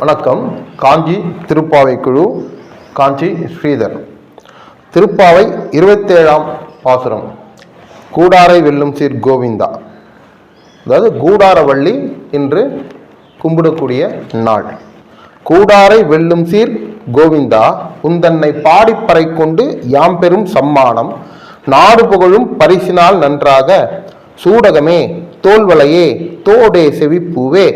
வணக்கம். காஞ்சி திருப்பாவை குழு, காஞ்சி ஸ்ரீதர். திருப்பாவை 27ஆம் பாசுரம். கூடாரை வெல்லும் சீர் கோவிந்தா. அதாவது கூடாரவள்ளி இன்று கும்பிடக்கூடிய நாள். கூடாரை வெல்லும் சீர் கோவிந்தா, உந்தன்னை பாடிப்பறை கொண்டு யாம் பெரும் சம்மானம், நாடு புகழும் பரிசினால் நன்றாக, சூடகமே தோல்வளையே தோடே செவிப்பூவே,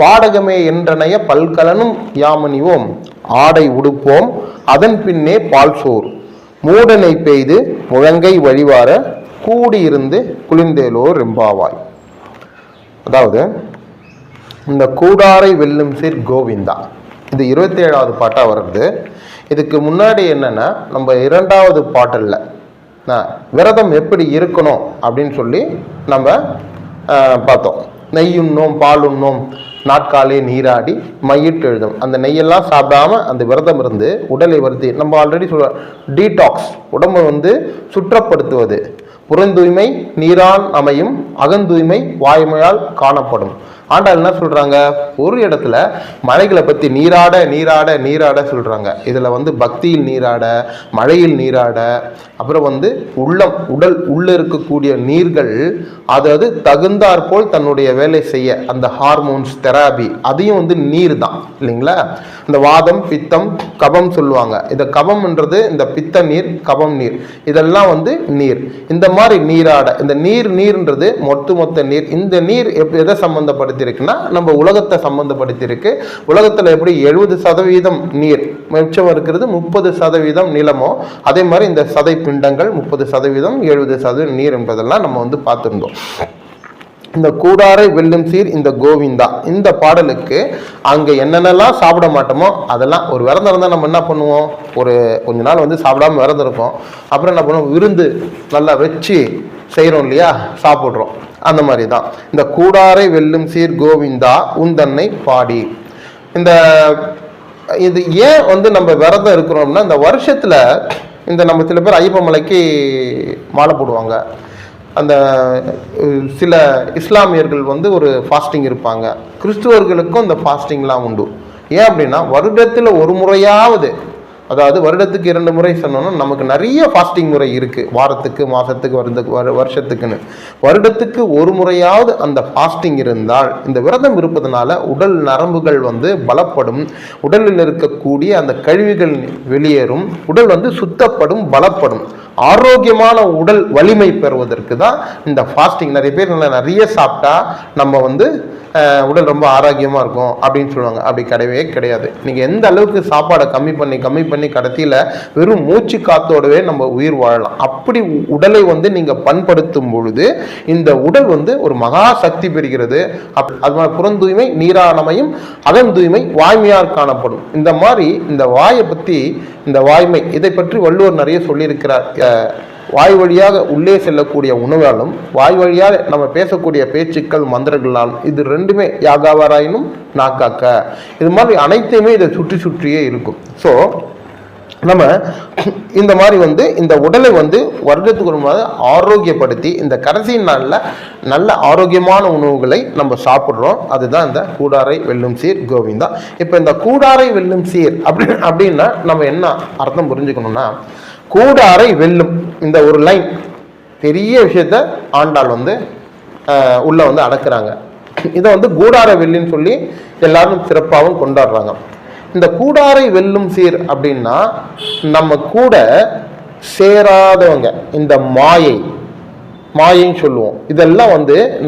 பாடகமே என்றனைய பல்கலனும் யாமணிவோம், ஆடை உடுப்போம் அதன் பின்னே பால் சோறு, மூடனை பெய்து முழங்கை வழிவார, கூடியிருந்து குளிர்ந்தேலோர் ரெம்பாவாய். அதாவது இந்த கூடாரை வெல்லும் சீர் கோவிந்தா, இது 27வது பாட்டாக வருது. இதுக்கு முன்னாடி என்னன்னா, நம்ம 2வது பாட்டில் விரதம் எப்படி இருக்கணும் அப்படின்னு சொல்லி நம்ம பார்த்தோம். நெய்யுண்ணோம் பாலுண்ணோம் நாட்காலே நீராடி மையிட்டு எழுதும். அந்த நெய்யெல்லாம் சாப்பிடாம அந்த விரதம் இருந்து உடலை வருத்தி, நம்ம ஆல்ரெடி சொல்ல டீடாக்ஸ், உடம்பை சுற்றப்படுத்துவது. புறந்தூய்மை நீரான் அமையும், அகந்தூய்மை வாய்மையால் காணப்படும். ஆண்டாள் என்ன சொல்றாங்க, ஒரு இடத்துல மலைகளை பத்தி நீராட நீராட நீராட சொல்றாங்க. இதுல பக்தியில் நீராட, மழையில் நீராட, அப்புறம் உடல் உள்ள இருக்கக்கூடிய நீர்கள் அதாவது தகுந்தாற்போல் தன்னுடைய வேலை செய்ய, அந்த ஹார்மோன்ஸ் தெராபி, அதையும் நீர் தான் இல்லைங்களா. இந்த வாதம் பித்தம் கபம் சொல்லுவாங்க. இந்த கபம்ன்றது இந்த பித்த நீர், கபம் நீர், இதெல்லாம் நீர். இந்த மாதிரி நீராட, இந்த நீர்ன்றது மொத்த நீர். இந்த நீர் எதை சம்பந்தப்படுத்தி இருக்குன்னா, நம்ம உலகத்தை சம்பந்தப்படுத்தி இருக்கு. உலகத்துல எப்படி 70% நீர் மிச்சம் இருக்கிறது, 30% நிலமோ, அதே மாதிரி இந்த சதை பிண்டங்கள் 30%, 70% நீர் என்பதெல்லாம் நம்ம பார்த்திருந்தோம். இந்த கூடாரை வெல்லும் சீர் இந்த கோவிந்தா, இந்த பாடலுக்கு அங்க என்னென்னலாம் சாப்பிட மாட்டோமோ அதெல்லாம், ஒரு விரதம் இருந்தால் நம்ம என்ன பண்ணுவோம், ஒரு கொஞ்ச நாள் சாப்பிடாம விரதம் இருக்கோம், அப்புறம் என்ன பண்ணுவோம், விருந்து நல்லா வச்சு செய்கிறோம் இல்லையா, சாப்பிட்றோம். அந்த மாதிரி தான் இந்த கூடாரை வெல்லும் சீர் கோவிந்தா உந்தன்னை பாடி. இது ஏன் நம்ம விரதம் இருக்கிறோம்னா, இந்த வருஷத்துல நம்ம சில பேர் ஐயப்ப மலைக்கு மாலை போடுவாங்க. அந்த சில இஸ்லாமியர்கள் ஒரு ஃபாஸ்டிங் இருப்பாங்க. கிறிஸ்துவர்களுக்கும் இந்த ஃபாஸ்டிங்லாம் உண்டு. ஏன் அப்படின்னா, வருடத்தில் ஒரு முறையாவது, அதாவது வருடத்துக்கு 2 முறை சொன்னோம்னா நமக்கு நிறைய ஃபாஸ்டிங் முறை இருக்கு. வாரத்துக்கு, மாசத்துக்கு, வருஷத்துக்குன்னு. வருடத்துக்கு ஒரு முறையாவது அந்த ஃபாஸ்டிங் இருந்தால், இந்த விரதம் இருப்பதனால உடல் நரம்புகள் பலப்படும், உடலில் இருக்கக்கூடிய அந்த கழிவுகள் வெளியேறும், உடல் சுத்தப்படும், பலப்படும். ஆரோக்கியமான உடல் வலிமை பெறுவதற்கு தான் இந்த ஃபாஸ்டிங். நிறைய பேர் நிறைய சாப்பிட்டா நம்ம உடல் ரொம்ப ஆரோக்கியமாக இருக்கும் அப்படின்னு சொல்லுவாங்க. அப்படி கிடையவே கிடையாது. நீங்கள் எந்த அளவுக்கு சாப்பாடை கம்மி பண்ணி கடைசியில் வெறும் மூச்சு காத்தோடவே நம்ம உயிர் வாழலாம். அப்படி உடலை நீங்கள் பண்படுத்தும் பொழுது இந்த உடல் ஒரு மகா சக்தி பெறுகிறது. அது மாதிரி புறந்தூய்மை நீரானமையும், அகந்தூய்மை வாய்மையால் காணப்படும். இந்த மாதிரி இந்த வாயை பற்றி, இந்த வாய்மை, இதை பற்றி வள்ளுவர் நிறைய சொல்லியிருக்கிறார். வாய் வழியாக உள்ளே செல்லக்கூடிய உணவாலும், வாய் வழியாக நம்ம பேசக்கூடிய பேச்சுக்கள் மந்திரங்களாலும், இது ரெண்டுமே யாகாவாராயினும் நாக்காக்க, இது மாதிரி அனைத்தையுமே இதை சுற்றி சுற்றியே இருக்கும். ஸோ நம்ம இந்த மாதிரி இந்த உடலை வருடத்துக்கு ஒரு மாதிரி ஆரோக்கியப்படுத்தி, இந்த கடைசி நாளில் நல்ல ஆரோக்கியமான உணவுகளை நம்ம சாப்பிட்றோம். அதுதான் இந்த கூடாரை வெல்லும் சீர் கோவிந்தா. இப்போ இந்த கூடாரை வெல்லும் சீர் அப்படின்னா நம்ம என்ன அர்த்தம் புரிஞ்சுக்கணும்னா, கூடாரை வெல்லும் இந்த ஒரு லைன், பெரிய விஷயத்த ஆண்டாள் உள்ள அடக்குறாங்க. இதை கூடார வெல்லின்னு சொல்லி எல்லாரும் சிறப்பாகவும் கொண்டாடுறாங்க. இந்த கூடாரை வெல்லும் சீர் அப்படின்னா, நம்ம கூட சேராதவங்க, இந்த மாயைன்னு சொல்லுவோம், இதெல்லாம்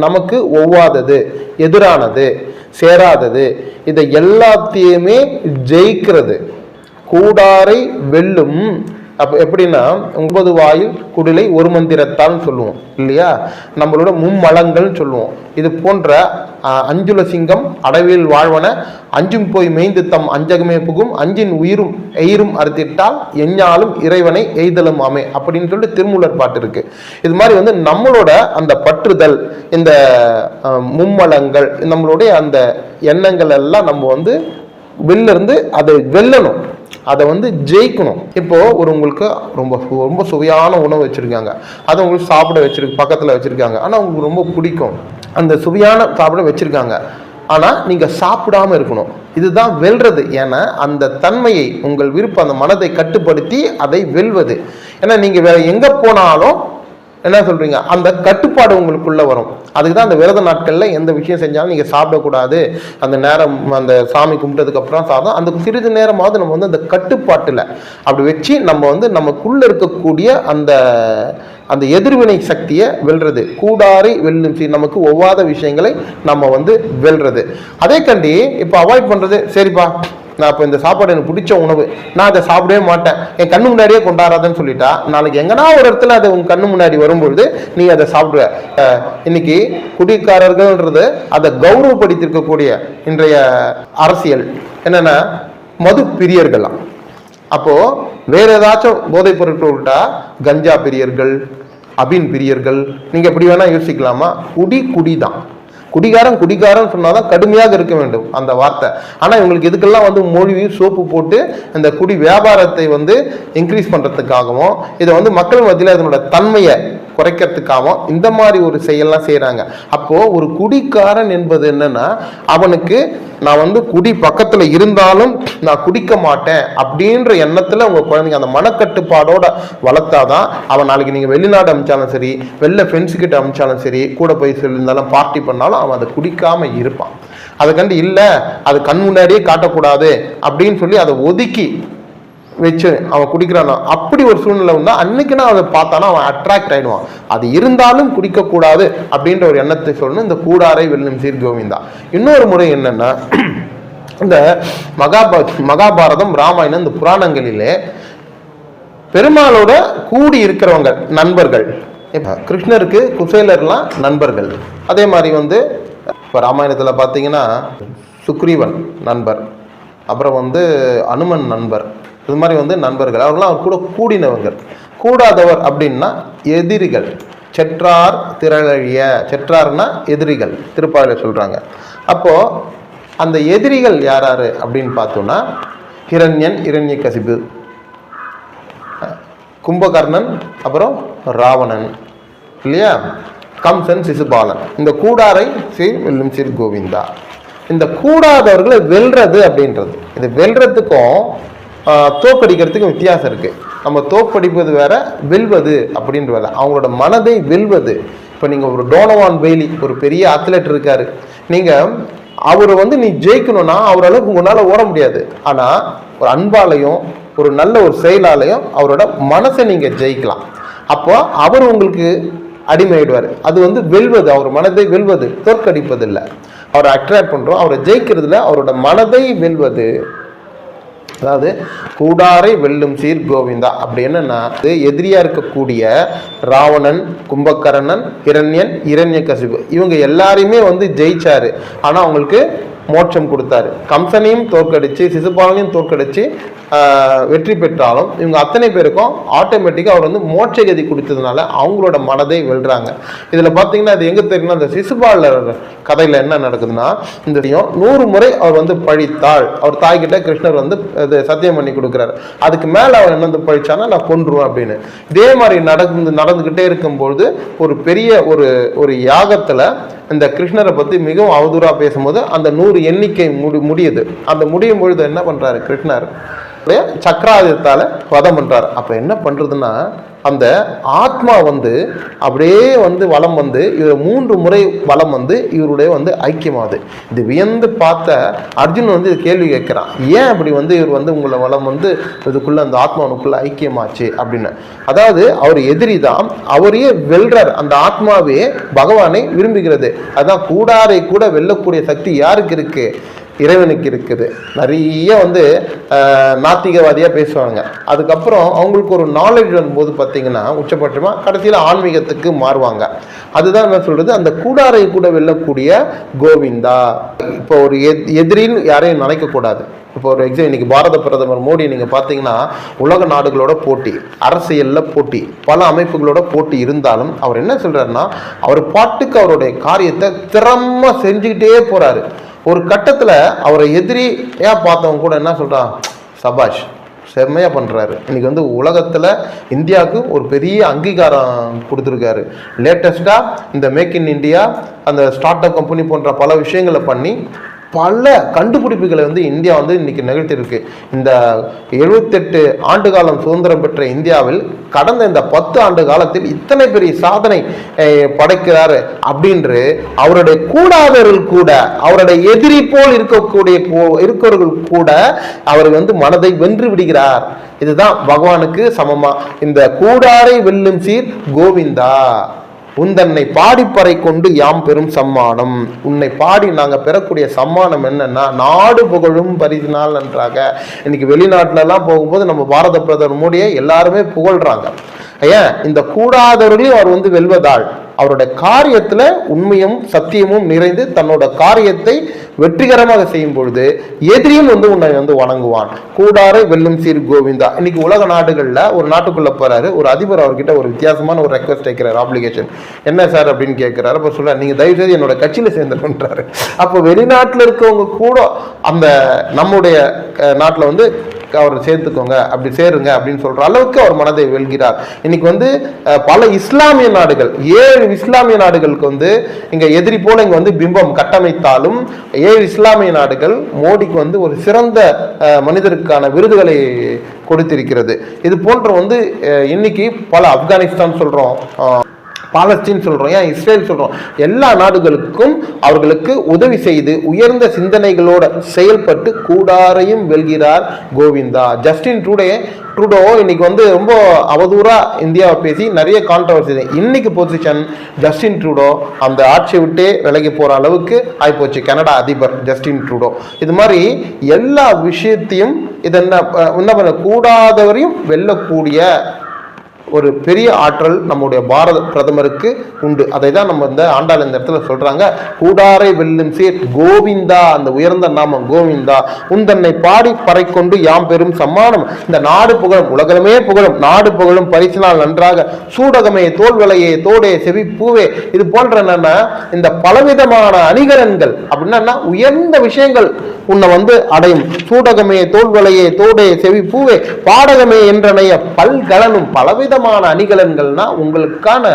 நமக்கு ஒவ்வாதது, எதிரானது, சேராதது, இதை எல்லாத்தையுமே ஜெயிக்கிறது. கூடாரை வெல்லும் அப்போ எப்படின்னா, 9 வாயில் குடிலை ஒரு மந்திரத்தால் சொல்லுவோம் இல்லையா, நம்மளோட மும்மலங்கள்னு சொல்லுவோம். இது போன்ற 5 சிங்கம் அடவில் வாழ்வன, அஞ்சும் போய் மேய்ந்து தம் அஞ்சகமே புகும், அஞ்சின் உயிரும் எயிரும் அறுத்திட்டால் எஞ்ஞாலும் இறைவனை எய்தலும் ஆமே அப்படின்னு சொல்லிட்டு திருமூலர் பாட்டு இருக்கு. இது மாதிரி நம்மளோட அந்த பற்றுதல், இந்த மும்மலங்கள், நம்மளுடைய அந்த எண்ணங்கள் எல்லாம் நம்ம வெளிலிருந்து அதை வெல்லணும், அதை ஜெயிக்கணும். இப்போ உங்களுக்கு ரொம்ப ரொம்ப சுவையான உணவு வச்சிருக்காங்க, அதை உங்களுக்கு சாப்பிட பக்கத்தில் வச்சிருக்காங்க. ஆனால் உங்களுக்கு ரொம்ப பிடிக்கும், அந்த சுவையான சாப்பிட வச்சிருக்காங்க. ஆனா நீங்க சாப்பிடாம இருக்கணும். இதுதான் வெல்றது. ஏன்னா அந்த தன்மையை, உங்கள் விருப்பம், அந்த மனதை கட்டுப்படுத்தி அதை வெல்வது. ஏன்னா நீங்க வேற எங்க போனாலும் என்ன சொல்றீங்க, அந்த கட்டுப்பாடு உங்களுக்குள்ள வரும். அதுக்கு தான் அந்த விரத நாட்கள்ல எந்த விஷயம் செஞ்சாலும் நீங்க சாப்பிடக்கூடாது, அந்த நேரம் அந்த சாமி கும்பிட்டதுக்கு அப்புறம் சாதம், அந்த சிறிது நேரமாவது நம்ம வந்து அந்த கட்டுப்பாட்டுல அப்படி வச்சு நம்ம வந்து நமக்குள்ள இருக்கக்கூடிய அந்த அந்த எதிர்வினை சக்தியை வெல்றது. கூடாரை வெல்லும் நமக்கு ஒவ்வாத விஷயங்களை நம்ம வந்து வெல்றது. அதே கண்டி இப்ப அவாய்ட் பண்றது, சரிப்பா நான் இப்போ இந்த சாப்பாடு எனக்கு பிடிச்ச உணவு, நான் அதை சாப்பிடவே மாட்டேன், என் கண்ணு முன்னாடியே கொண்டாடாதுன்னு சொல்லிட்டா, நாளைக்கு எங்கன்னா ஒரு இடத்துல அது உங்க கண்ணு முன்னாடி வரும்பொழுது நீ அதை சாப்பிடுவ. இன்னைக்கு குடிக்காரர்கள்ன்றது அதை கௌரவப்படுத்திருக்கக்கூடிய இன்றைய அரசியல் என்னன்னா மது பிரியர்கள்லாம். அப்போ வேற ஏதாச்சும் போதைப் பொருட்கள் விட்டா கஞ்சா பிரியர்கள், அபின் பிரியர்கள், நீங்க எப்படி வேணா யோசிக்கலாமா? குடிதான். குடிகாரன் சொன்னாதான் கடுமையாக இருக்க வேண்டும் அந்த வார்த்தை. ஆனா இவங்களுக்கு இதுக்கெல்லாம் வந்து மொழி சோப்பு போட்டு இந்த குடி வியாபாரத்தை வந்து இன்க்ரீஸ் பண்றதுக்காகவும், இதை வந்து மக்கள் மத்தியில் அதனோட தன்மையை குறைக்கிறதுக்காகவும் இந்த மாதிரி ஒரு செயல்லாம் செய்யறாங்க. அப்போ ஒரு குடிக்காரன் என்பது என்னன்னா, அவனுக்கு நான் வந்து குடி பக்கத்துல இருந்தாலும் நான் குடிக்க மாட்டேன் அப்படின்ற எண்ணத்துல உங்க குழந்தைங்க அந்த மனக்கட்டுப்பாடோட வளர்த்தாதான் அவன் நாளைக்கு நீங்க வெளிநாடு அமைச்சாலும் சரி, வெளில ஃப்ரெண்ட்ஸ் கிட்ட அமைச்சாலும் சரி, கூட போய் சொல்லியிருந்தாலும் பார்ட்டி பண்ணாலும் அவன் அதை குடிக்காம இருப்பான். அதை கண்டு இல்ல அது கண் முன்னாடியே காட்டக்கூடாது அப்படின்னு சொல்லி அதை ஒதுக்கி வச்சு அவன் குடிக்கிறானா, அப்படி ஒரு சூழ்நிலை உண்டா அன்னைக்கு நான் அதை பார்த்தானா அவன் அட்ராக்ட் ஆயிடுவான். அது இருந்தாலும் குடிக்க கூடாது அப்படின்ற ஒரு எண்ணத்தை சொல்லணும். இந்த கூடாரை வெல்லும் சீர் கோவிந்தா. இன்னொரு முறை என்னன்னா, இந்த மகாபாரதம், ராமாயணம், இந்த புராணங்களிலே பெருமாளோட கூடி இருக்கிறவங்க நண்பர்கள். கிருஷ்ணருக்கு குசேலர்லாம் நண்பர்கள். அதே மாதிரி வந்து இப்போ ராமாயணத்துல பார்த்தீங்கன்னா சுக்ரீவன் நண்பர், அப்புறம் வந்து அனுமன் நண்பர், இது மாதிரி வந்து நண்பர்கள். அவர்களாம் அவர் கூட கூடினவர்கள். கூடாதவர் அப்படின்னா எதிரிகள். செற்றார் திரளழிய, செற்றார்னா எதிரிகள், திருப்பாவையில் சொல்றாங்க. அப்போ அந்த எதிரிகள் யாராரு அப்படின்னு பார்த்தோம்னா ஹிரண்யன், இரண்யகசிபு, கும்பகர்ணன், அப்புறம் ராவணன் இல்லையா, கம்சன், சிசுபாலன். இந்த கூடாரை சீர் வெல்லும் சீர் கோவிந்தா. இந்த கூடாதவர்களை வெல்றது அப்படின்றது, இது வெல்றதுக்கும் தோக்கடிக்கிறதுக்கும் வித்தியாசம் இருக்கு. நம்ம தோக்கடிப்பது வேற, வெல்வது அப்படின்ற வேற. அவங்களோட மனதை வெல்வது. இப்போ நீங்க ஒரு டோனோவான் பெய்லி, ஒரு பெரிய அத்லெட் இருக்காரு, நீங்க அவரை வந்து நீ ஜெயிக்கணும்னா அவரளவுக்கு உங்களால ஓட முடியாது. ஆனா ஒரு அன்பாலையும் ஒரு நல்ல ஒரு செயலாலையும் அவரோட மனசை நீங்க ஜெயிக்கலாம். அப்போ அவர் உங்களுக்கு அடிமையிடுவார். அது வந்து வெல்வது, அவர் மனதை வெல்வது, தோற்கடிப்பது இல்லை. அவரை அட்ராக்ட் பண்றோம், அவரை ஜெயிக்கிறதுல அவரோட மனதை வெல்வது. அதாவது கூடாரை வெல்லும் சீர் கோவிந்தா அப்படி என்னன்னா, எதிரியா இருக்கக்கூடிய ராவணன், கும்பகர்ணன், ஹிரண்யன், இரண்யகசிபு இவங்க எல்லாரையுமே வந்து ஜெயிச்சாரு. ஆனா அவங்களுக்கு மோட்சம் கொடுத்தாரு. கம்சனையும் தோற்கடிச்சு, சிசுபாலனையும் தோற்கடிச்சு வெற்றி பெற்றாலும் இவங்க அத்தனை பேருக்கும் ஆட்டோமேட்டிக்காக அவர் வந்து மோட்சகதி கொடுத்ததுனால அவங்களோட மனதை வெல்றாங்க. இதில் பார்த்தீங்கன்னா அது எங்கே தெரியும்னா, அந்த சிசுபாலர் கதையில் என்ன நடக்குதுன்னா, இந்த 100 முறை அவர் வந்து பழித்தாள். அவர் தாய்கிட்ட கிருஷ்ணர் வந்து சத்தியம் பண்ணி கொடுக்குறாரு. அதுக்கு மேலே அவர் என்ன வந்து பழிச்சானா நான் கொன்றுவேன் அப்படின்னு. இதே மாதிரி நடந்துகிட்டே இருக்கும்போது ஒரு பெரிய ஒரு யாகத்தில் இந்த கிருஷ்ணரை பற்றி மிகவும் அவதூறா பேசும்போது அந்த 100 எண்ணிக்கை முடியுது. அந்த முடியும் பொழுது என்ன பண்றாரு, கிருஷ்ணர் சக்கராயுதத்தால வதம் பண்றாரு. அப்ப என்ன பண்றதுன்னா, அந்த ஆத்மா வந்து அப்படியே வந்து வலம் வந்து இவர் 3 முறை வலம் வந்து இவருடைய வந்து ஐக்கியமாகுது. இது வியந்து பார்த்த அர்ஜுன் வந்து கேள்வி கேட்கிறான், ஏன் அப்படி வந்து இவர் வந்து உங்களை வலம் வந்து இதுக்குள்ள அந்த ஆத்மாவுக்குள்ள ஐக்கியமாச்சு அப்படின்னு. அதாவது அவர் எதிரி தான், அவரையே வெல்றார். அந்த ஆத்மாவே பகவானை விரும்புகிறது. அதான் கூடாரை கூட வெல்லக்கூடிய சக்தி யாருக்கு இருக்கு, இறைவனுக்கு இருக்குது. நிறைய வந்து நாத்திகவாதியாக பேசுவாங்க. அதுக்கப்புறம் அவங்களுக்கு ஒரு நாலேஜ் வரும்போது பார்த்தீங்கன்னா உச்சபட்சமாக கடைசியில் ஆன்மீகத்துக்கு மாறுவாங்க. அதுதான் என்ன சொல்றது, அந்த கூடாரை கூட வெல்லக்கூடிய கோவிந்தா. இப்போ ஒரு எதிரின்னு யாரையும் நினைக்கக்கூடாது. இப்போ ஒரு எக்ஸாம், இன்னைக்கு பாரத பிரதமர் மோடி நீங்கள் பார்த்தீங்கன்னா உலக நாடுகளோட போட்டி, அரசியலில் போட்டி, பல அமைப்புகளோட போட்டி இருந்தாலும் அவர் என்ன சொல்றாருன்னா, அவர் பாட்டுக்கு அவருடைய காரியத்தை திறமா செஞ்சுக்கிட்டே போறாரு. ஒரு கட்டத்தில் அவரை எதிரியா பார்த்தவங்க கூட என்ன சொல்றான், சபாஷ் செம்மையாக பண்ணுறாரு. இன்னைக்கு வந்து உலகத்தில் இந்தியாவுக்கு ஒரு பெரிய அங்கீகாரம் கொடுத்துருக்காரு. லேட்டஸ்ட்டாக இந்த மேக் இன் இந்தியா, அந்த ஸ்டார்ட் அப் கம்பெனி போன்ற பல விஷயங்களை பண்ணி பல கண்டுபிடிப்புகளை வந்து இந்தியா வந்து இன்னைக்கு நிகழ்த்தியிருக்கு. இந்த 78 ஆண்டு காலம் சுதந்திரம் பெற்ற இந்தியாவில் கடந்த இந்த 10 ஆண்டு காலத்தில் இத்தனை பெரிய சாதனை படைக்கிறாரு அப்படின்று அவருடைய கூடாதவர்கள் கூட, அவருடைய எதிரி போல் இருக்கிறவர்கள் கூட அவர் வந்து மனதை வென்று விடுகிறார். இதுதான் பகவானுக்கு சமமா. இந்த கூடாரை வெல்லும் சீர் கோவிந்தா, உந்தன்னை பாடிப்பறை கொண்டு யாம் பெரும் சம்மானம். உன்னை பாடி நாங்கள் பெறக்கூடிய சம்மானம் என்னன்னா நாடு புகழும் பரிசினால் நன்றாக. இன்னைக்கு வெளிநாட்டிலலாம் போகும்போது நம்ம பாரத பிரதமர் மோடியை எல்லாருமே புகழ்றாங்க. ஏன்? இந்த கூடாதவர்களையும் அவர் வந்து வெல்வதால் அவருடைய காரியத்துல உண்மையும் சத்தியமும் நிறைந்து தன்னோட காரியத்தை வெற்றிகரமாக செய்யும் பொழுது எதிரியும் வந்து உன்னை வந்து வணங்குவான். கூடாரை வெல்லும் சீர் கோவிந்தா. இன்னைக்கு உலக நாடுகள்ல ஒரு நாட்டுக்குள்ள போறாரு, ஒரு அதிபர் அவர்கிட்ட ஒரு வித்தியாசமான ஒரு ரெக்வஸ்ட் கேட்கிறாரு, ஆப்ளிகேஷன். என்ன சார் அப்படின்னு கேட்கிறாரு. அப்ப சொல்ற, நீங்க தயவு செய்து என்னோட கட்சியில சேர்ந்துருன்றாரு. அப்போ வெளிநாட்டுல இருக்கவங்க கூட அந்த நம்முடைய நாட்டுல வந்து அவர் சேர்த்துக்கோங்க, அப்படி சேருங்க அப்படின்னு சொல்ற அளவுக்கு அவர் மனதை வெல்கிறார். இன்னைக்கு வந்து பல இஸ்லாமிய நாடுகள், 7 இஸ்லாமிய நாடுகளுக்கு வந்து இங்க எதிரி போல இங்க வந்து பிம்பம் கட்டமைத்தாலும் 7 இஸ்லாமிய நாடுகள் மோடிக்கு வந்து ஒரு சிறந்த மனிதருக்கான விருதுகளை கொடுத்திருக்கிறது. இது போன்ற வந்து இன்னைக்கு பல ஆப்கானிஸ்தான் சொல்றோம், பாலஸ்தீன் சொல்றோம், ஏன் இஸ்ரேல் சொல்றோம், எல்லா நாடுகளுக்கும் அவர்களுக்கு உதவி செய்து உயர்ந்த சிந்தனைகளோட செயல்பட்டு கூடாரையும் வெல்கிறார் கோவிந்தா. ஜஸ்டின் ட்ரூடோ இன்னைக்கு வந்து ரொம்ப அவதூறா இந்தியாவை பேசி நிறைய கான்ட்ரவர்சி. இன்னைக்கு பொசிஷன் ஜஸ்டின் ட்ரூடோ அந்த ஆட்சியை விட்டே விலகி போற அளவுக்கு ஆயிப்போச்சு கனடா அதிபர் ஜஸ்டின் ட்ரூடோ. இது மாதிரி எல்லா விஷயத்தையும் இது என்ன பண்ண கூடாதவரையும் வெல்லக்கூடிய ஒரு பெரிய ஆற்றல் நம்முடைய பாரத பிரதமருக்கு உண்டு. அதை தான் நம்ம இந்த ஆண்டாள் இந்த இடத்துல சொல்றாங்க. கூடாரை வெல்லும் சீர் கோவிந்தா, அந்த உயர்ந்த நாமம் கோவிந்தா, உந்தன்னை பாடி பறை கொண்டு யாம் பெரும் சம்மானம். இந்த நாடு புகழும், உலகமே புகழும், நாடு புகழும் பரிசினால் நன்றாக சூடகமே தோல்வளையே தோடே செவி பூவே. இது போன்ற என்னன்னா இந்த பலவிதமான அணிகலன்கள் அப்படின்னா உயர்ந்த விஷயங்கள் உன்னை வந்து அடையும். சூடகமே தோல்வளையே தோடே செவி பூவே பாடகமே என்றனைய பல்கலனும். பலவித அணிகலன்கள்னா உங்களுக்கான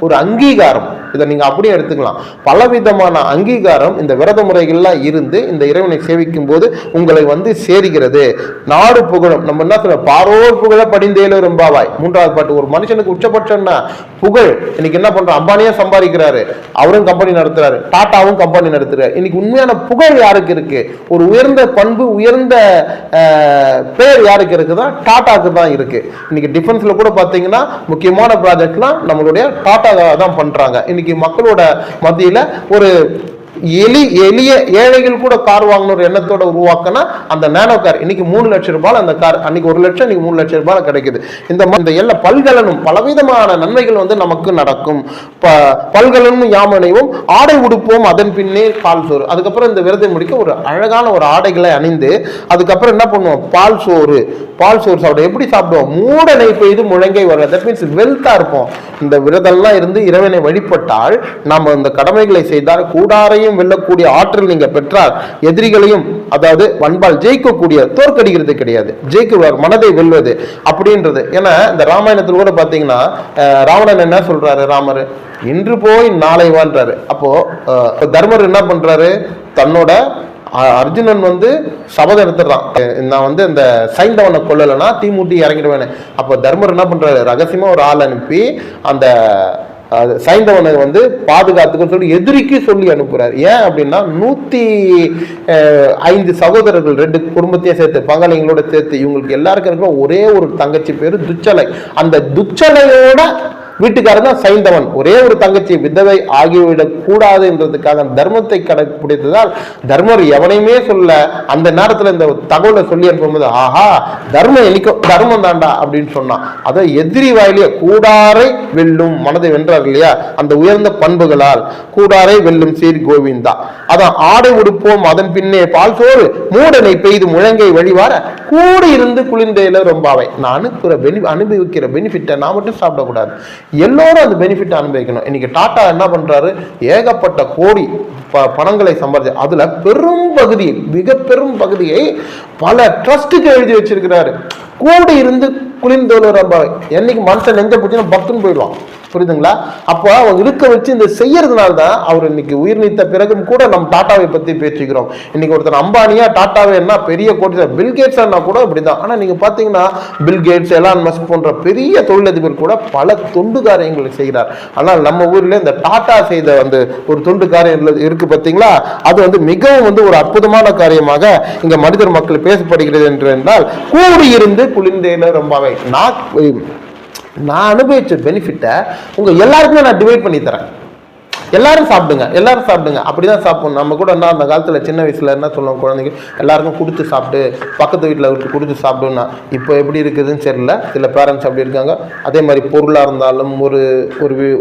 ஒரு அங்கீகாரம். இதை நீங்க அப்படியே எடுத்துக்கலாம். பலவிதமான அங்கீகாரம் இந்த விரத முறைகள்லாம் இருந்து இந்த இறைவனை சேவிக்கும் போது உங்களை வந்து சேருகிறது. நாடு புகழும். நம்ம என்ன சொல்ற, பாரோர் புகழ படிந்தேலோ ரொம்பாவாய். 3வது பாட்டு. ஒரு மனுஷனுக்கு உச்சபட்சம்னா புகழ். இன்னைக்கு என்ன பண்றோம், அம்பானியா சம்பாதிக்கிறாரு, அவரும் கம்பெனி நடத்துறாரு, டாட்டாவும் கம்பெனி நடத்துறாரு. இன்னைக்கு உண்மையான புகழ் யாருக்கு இருக்கு? ஒரு உயர்ந்த பண்பு, உயர்ந்த பேர் யாருக்கு இருக்குதா? டாட்டாக்கு தான் இருக்கு. இன்னைக்கு டிஃபென்ஸ்ல கூட பாத்தீங்கன்னா முக்கியமான ப்ராஜெக்ட்லாம் நம்மளுடைய டாடா தான் பண்றாங்க. இன்னைக்கு மக்களோட மத்தியில ஒரு எளிய ஏழைகள் கூட கார் வாங்கணும் ஒரு எண்ணத்தோட உருவாக்கினா அந்த நானோ கார் இன்னைக்கு 3 லட்சம் ரூபாய், அந்த கார் அன்னைக்கு 1 லட்சம், இன்னைக்கு 3 லட்சம் ரூபாய் கிடைக்குது. இந்த எல்லா பல்கலனும் பலவிதமான நன்மைகள் வந்து நமக்கு நடக்கும். பல்கலனும் யாமனையும் ஆடை உடுப்போம் அதன் பின்னே பால் சோறு. அதுக்கப்புறம் இந்த விரதை முடிக்க ஒரு அழகான ஒரு ஆடைகளை அணிந்து அதுக்கப்புறம் என்ன பண்ணுவோம், பால் சோறு சாப்பிட. எப்படி சாப்பிடுவோம்? மூடனை பெய்து முழங்கை வர. தட் மீன்ஸ் வெல்த்தா இருப்போம். இந்த விரதெல்லாம் இருந்து இறைவனை வழிபட்டால் நம்ம இந்த கடமைகளை செய்தால் கூடாரையும் வெல்லக்கூடிய ஆற்றல் நீங்க பெற்றால் எதிரிகளையும், அதாவது வன்பால் ஜெயிக்கக்கூடிய, தோற்கடிக்கிறது கிடையாது, ஜெயிக்குவார், மனதை வெல்வது அப்படின்றது. ஏன்னா இந்த ராமாயணத்தில் கூட பாத்தீங்கன்னா ராவணன் என்ன சொல்றாரு, ராமர் இன்று போய் நாளை வாழ்றாரு. அப்போ தர்மர் என்ன பண்றாரு, தன்னோட அர்ஜுனன் வந்து சபதம் எடுத்துடுறான், நான் வந்து இந்த சைந்தவனை கொல்லலைன்னா தீமூட்டி இறங்கிடுவேன்னு. அப்போ தர்மர் என்ன பண்றாரு, ரகசியமா ஒரு ஆள் அனுப்பி அந்த சைந்தவனை வந்து பாதுகாத்துக்குன்னு சொல்லி எதிரிக்கு சொல்லி அனுப்புறாரு. ஏன் அப்படின்னா 105 சகோதரர்கள், 2 குடும்பத்தையும் சேர்த்து பங்காளிங்களோட சேர்த்து இவங்களுக்கு எல்லாருக்கும் இருக்கிற ஒரே ஒரு தங்கச்சி பேரு துச்சலை. அந்த துச்சலையோட வீட்டுக்காரர் தான் சைந்தவன். ஒரே ஒரு தங்கச்சி விதவை ஆகிவிடக் கூடாது என்றதுக்காக தர்மத்தை கடைபிடித்ததால் தர்மர் எவனையுமே சொல்ல அந்த நேரத்தில் இந்த தகவலை சொல்லி அனுப்பும்போது ஆஹா தர்மம் என்னைக்கும் தர்மம் தாண்டா அப்படின்னு சொன்னான். அதை எதிரி வாயிலே கூடாரை வெல்லும், மனதை வென்றார் இல்லையா, அந்த உயர்ந்த பண்புகளால் கூடாரை வெல்லும் சீர் கோவிந்தா. அதான் ஆடை உடுப்போம் அதன் பின்னே பால் சோறு மூடனை பெய்து முழங்கை வழிவார கூட இருந்து குளிர்ந்தேல ரொம்பாவை. நான் அனுபவிக்கிற பெனிஃபிட்டை நான் மட்டும் சாப்பிடக்கூடாது, எல்லோரும் அந்த பெனிஃபிட் அனுபவிக்கணும். இன்னைக்கு டாடா என்ன பண்றாரு, ஏகப்பட்ட கோடி பணங்களை சம்பாதிச்சு அதுல பெரும் பகுதி, மிக பெரும் பகுதியை பல ட்ரஸ்டுக்கு எழுதி வச்சிருக்கிறாரு. கூடி இருந்து குளிர்ந்தோல் ரம்பாவை. என்னைக்கு மனுஷன் நெஞ்ச பிடிச்சினா பக்துன்னு போயிடுவான். புரியுதுங்களா? அப்போ அவங்க இருக்க வச்சு இந்த செய்யறதுனால தான் அவர் இன்னைக்கு உயிர் நீத்த பிறகும் கூட நம்ம டாட்டாவை பத்தி பேசிக்கிறோம். இன்னைக்கு ஒருத்தர் அம்பானியா டாட்டாவே என்ன பெரிய கோடி பில்கேட்ஸ் கூட அப்படிதான். ஆனா நீங்க பாத்தீங்கன்னா பில்கேட்ஸ், எலான் மஸ்க் போன்ற பெரிய தொழிலதிபர் கூட பல தொண்டு காரியங்களை செய்கிறார். ஆனால் நம்ம ஊர்ல இந்த டாட்டா செய்த அந்த ஒரு தொண்டு காரியம் இருக்கு பாத்தீங்களா, அது மிகவும் ஒரு அற்புதமான காரியமாக இங்க மனிதர் மக்கள் பேசப்படுகிறது என்றால், கூடி இருந்து குளிர்ந்தேன ரொம்பவே. நான் அனுபவிச்ச பெனிஃபிட்டை உங்க எல்லாருக்குமே நான் டிவைட் பண்ணி தரேன். எல்லாரும் சாப்பிடுங்க, எல்லாரும் சாப்பிடுங்க. அப்படிதான் சாப்பிடணும். நம்ம கூட என்ன அந்த காலத்துல சின்ன வயசுல என்ன சொல்லுவோம், குழந்தைங்க எல்லாருக்கும் கொடுத்து சாப்பிட்டு, பக்கத்து வீட்டில் கொடுத்து சாப்பிடுன்னா. இப்போ எப்படி இருக்குதுன்னு தெரியல, சில பேரண்ட்ஸ் அப்படி இருக்காங்க. அதே மாதிரி பொருளாக இருந்தாலும் ஒரு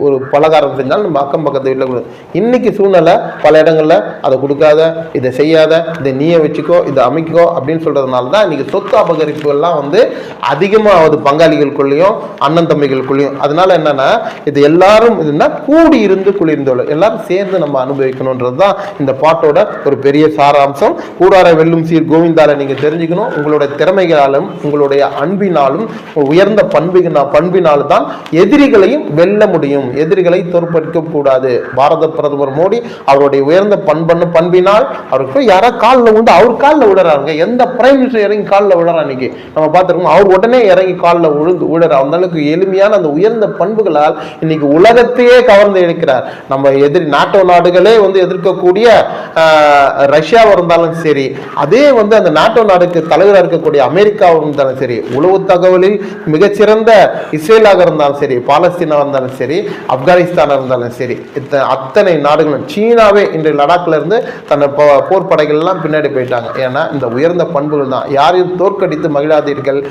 ஒரு பலகாரம் செஞ்சாலும் நம்ம அக்கம் பக்கத்து வீட்டில் கொடு. இன்னைக்கு சூழ்நிலை பல இடங்கள்ல அதை கொடுக்காத, இதை செய்யாத, இதை நீயே வச்சுக்கோ, இதை அமைக்கோ அப்படின்னு சொல்றதுனால தான் இன்னைக்கு சொத்து அபகரிப்பு எல்லாம் அதிகமாகுது பங்காளிகளுக்குள்ளேயும் அண்ணன் தம்பிகளுக்குள்ளேயும். அதனால என்னன்னா, இது எல்லாரும் இதுன்னா கூடி இருந்து குளிர்ந்தோள் எல்லாரும் சேர்ந்து நம்ம அனுபவிக்கணும்ன்றது தான் இந்த பாட்டோட ஒரு பெரிய சாராம்சம். கூடாரை வெல்லும் சீர் கோவிந்தால நீங்க தெரிஞ்சுக்கணும். உங்களுடைய திறமைகளாலும் உங்களுடைய அன்பினாலும் உயர்ந்த பண்பினாலும் தான் எதிரிகளையும் வெல்ல முடியும். எதிரிகளை தோற்கடிக்க கூடாது. பாரத பிரதமர் மோடி அவருடைய உயர்ந்த பண்பினால் அவருக்கு யாரா காலில் உண்டு, அவர் காலில் விடுறாங்க. எந்த பிரைம் மினிஸ்டர் இறங்கி காலில் விடுறா இன்னைக்கு நம்ம பார்த்துருக்கோம். அவர் உடனே இறங்கி காலில் விடுற அந்த அளவுக்கு எளிமையான அந்த உயர்ந்த பண்புகளால் இன்னைக்கு உலகத்தையே கவர்ந்து இருக்கிறார். நம்ம எதிரி நாட்டோ நாடுகளே எதிர்க்கக்கூடிய ரஷ்யாவாக இருந்தாலும் சரி, அதே அந்த நாட்டோ நாடுக்கு தலைவராக இருக்கக்கூடிய அமெரிக்காவாக இருந்தாலும் சரி, உளவு தகவலில் மிகச்சிறந்த இஸ்ரேலாக இருந்தாலும் சரி, பாலஸ்தீனாக இருந்தாலும் சரி, ஆப்கானிஸ்தானாக இருந்தாலும் சரி, அத்தனை நாடுகளும், சீனாவே இன்று லடாக்ல இருந்து தன்னை போர் படைகள் எல்லாம் பின்னாடி போயிட்டாங்க. ஏன்னா இந்த உயர்ந்த பண்புகள் தான். யாரையும் தோற்கடித்து மகிழாதீர்கள்,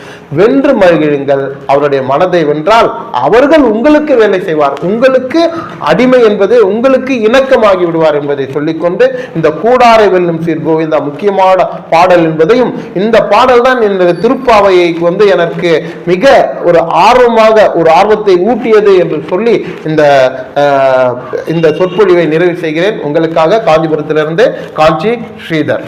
வென்று மகிழுங்கள். அவருடைய மனதை வென்றால் அவர்கள் உங்களுக்கு வேலை செய்வார். உங்களுக்கு அடிமை என்பது உங்களுக்கு இணக்கமாகி விடுவார் என்பதை சொல்லிக்கொண்டு, இந்த கூடாரை வெல்லும் சீர் கோவிந்தா முக்கியமான பாடல் என்பதையும், இந்த பாடல் தான் இந்த திருப்பாவையை எனக்கு மிக ஒரு ஆர்வத்தை ஊட்டியது என்று சொல்லி இந்த சொற்பொழிவை நிறைவு செய்கிறேன். உங்களுக்காக காஞ்சிபுரத்திலிருந்து காஞ்சி ஸ்ரீதர்.